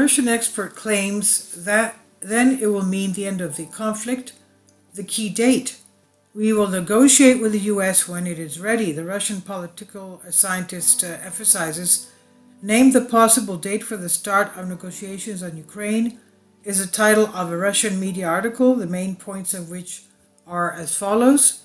Russian expert claims that then it will mean the end of the conflict, the key date. We will negotiate with the U.S. when it is ready, the Russian political scientist emphasizes. Name the possible date for the start of negotiations on Ukraine is the title of a Russian media article, the main points of which are as follows.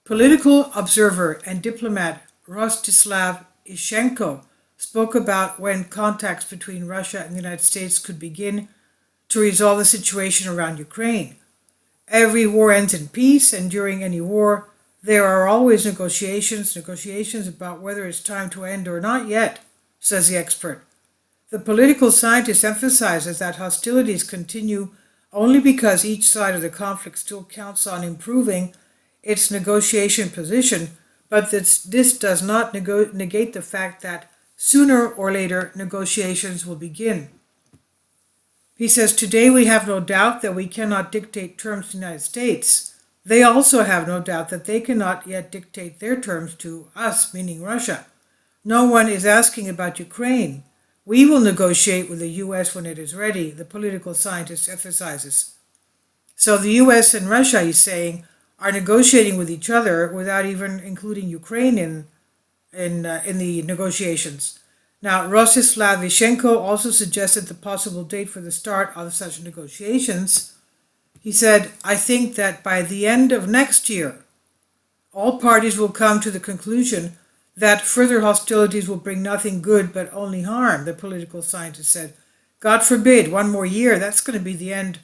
Political observer and diplomat Rostislav Ishenko spoke about when contacts between Russia and the United States could begin to resolve the situation around Ukraine. Every war ends in peace, and during any war, there are always negotiations about whether it's time to end or not yet, says the expert. The political scientist emphasizes that hostilities continue only because each side of the conflict still counts on improving its negotiation position, but this does not negate the fact that sooner or later negotiations will begin. He says, today we have no doubt that we cannot dictate terms to the United States. They also have no doubt that they cannot yet dictate their terms to us, meaning Russia. No one is asking about Ukraine. We will negotiate with the U.S. when it is ready, the political scientist emphasizes. So the U.S. and Russia, he's saying, are negotiating with each other without even including Ukraine in the negotiations. Now, Rostislav Ishenko also suggested the possible date for the start of such negotiations. He said, I think that by the end of next year, all parties will come to the conclusion that further hostilities will bring nothing good but only harm, the political scientist said. God forbid, one more year, that's going to be the end.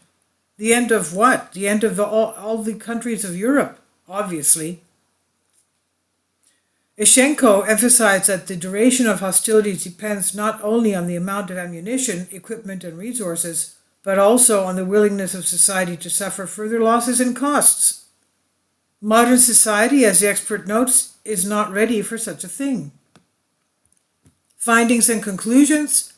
The end of what? The end of all the countries of Europe, obviously. Ishenko emphasized that the duration of hostilities depends not only on the amount of ammunition, equipment, and resources, but also on the willingness of society to suffer further losses and costs. Modern society, as the expert notes, is not ready for such a thing. Findings and conclusions.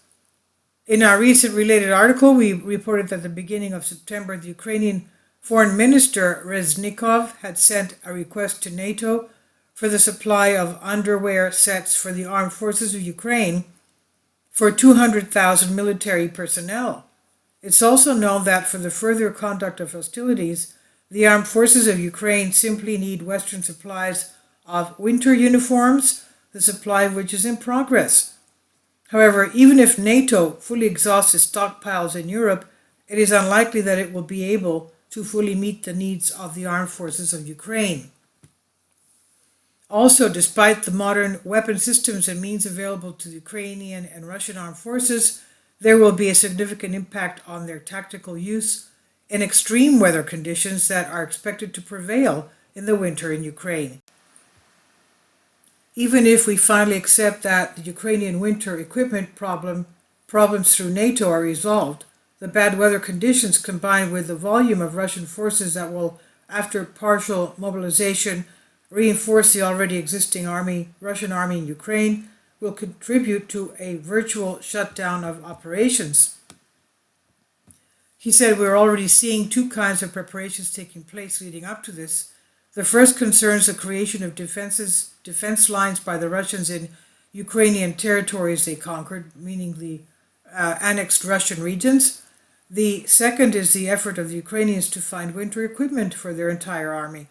In our recent related article, we reported that at the beginning of September, the Ukrainian Foreign Minister Reznikov had sent a request to NATO for the supply of underwear sets for the armed forces of Ukraine for 200,000 military personnel. It's also known that for the further conduct of hostilities, the armed forces of Ukraine simply need Western supplies of winter uniforms, the supply of which is in progress. However, even if NATO fully exhausts its stockpiles in Europe, it is unlikely that it will be able to fully meet the needs of the armed forces of Ukraine. Also, despite the modern weapon systems and means available to the Ukrainian and Russian armed forces, there will be a significant impact on their tactical use in extreme weather conditions that are expected to prevail in the winter in Ukraine. Even if we finally accept that the Ukrainian winter equipment problems through NATO are resolved, the bad weather conditions combined with the volume of Russian forces that will, after partial mobilization, reinforce the already existing Russian army in Ukraine, will contribute to a virtual shutdown of operations. He said we're already seeing two kinds of preparations taking place leading up to this. The first concerns the creation of defense lines by the Russians in Ukrainian territories they conquered, meaning the annexed Russian regions. The second is the effort of the Ukrainians to find winter equipment for their entire army.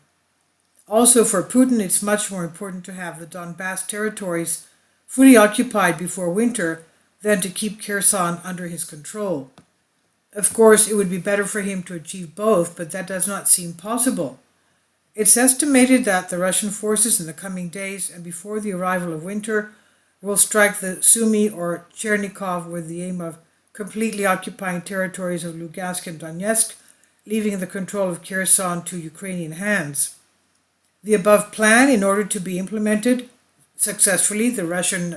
Also, for Putin, it's much more important to have the Donbass territories fully occupied before winter than to keep Kherson under his control. Of course, it would be better for him to achieve both, but that does not seem possible. It's estimated that the Russian forces in the coming days and before the arrival of winter will strike the Sumy or Chernigov with the aim of completely occupying territories of Lugansk and Donetsk, leaving the control of Kherson to Ukrainian hands. The above plan, in order to be implemented successfully, the Russian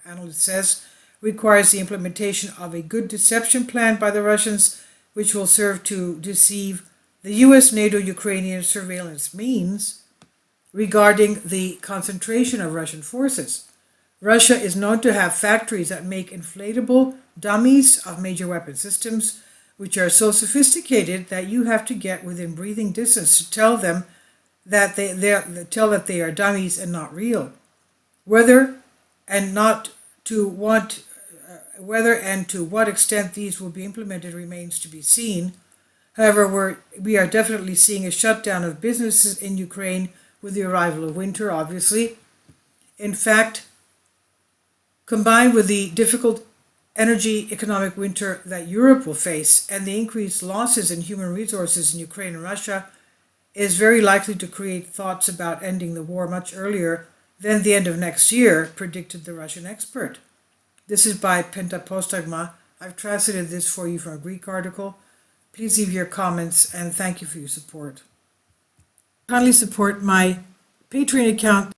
analyst says, requires the implementation of a good deception plan by the Russians, which will serve to deceive the U.S. NATO Ukrainian surveillance means regarding the concentration of Russian forces. Russia is known to have factories that make inflatable dummies of major weapon systems, which are so sophisticated that you have to get within breathing distance to tell them that they are dummies and not real. Whether and not to want Whether and to what extent these will be implemented remains to be seen. However, we are definitely seeing a shutdown of businesses in Ukraine with the arrival of winter, obviously. In fact, combined with the difficult energy economic winter that Europe will face and the increased losses in human resources in Ukraine and Russia, is very likely to create thoughts about ending the war much earlier than the end of next year, predicted the Russian expert. This is by Pentapostagma. I've translated this for you from a Greek article. Please leave your comments and thank you for your support. Kindly support my Patreon account.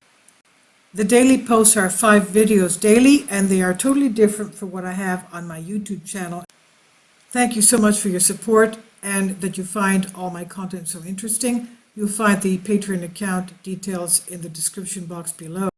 The daily posts are 5 videos daily, and they are totally different from what I have on my YouTube channel. Thank you so much for your support and that you find all my content so interesting. You'll find the Patreon account details in the description box below.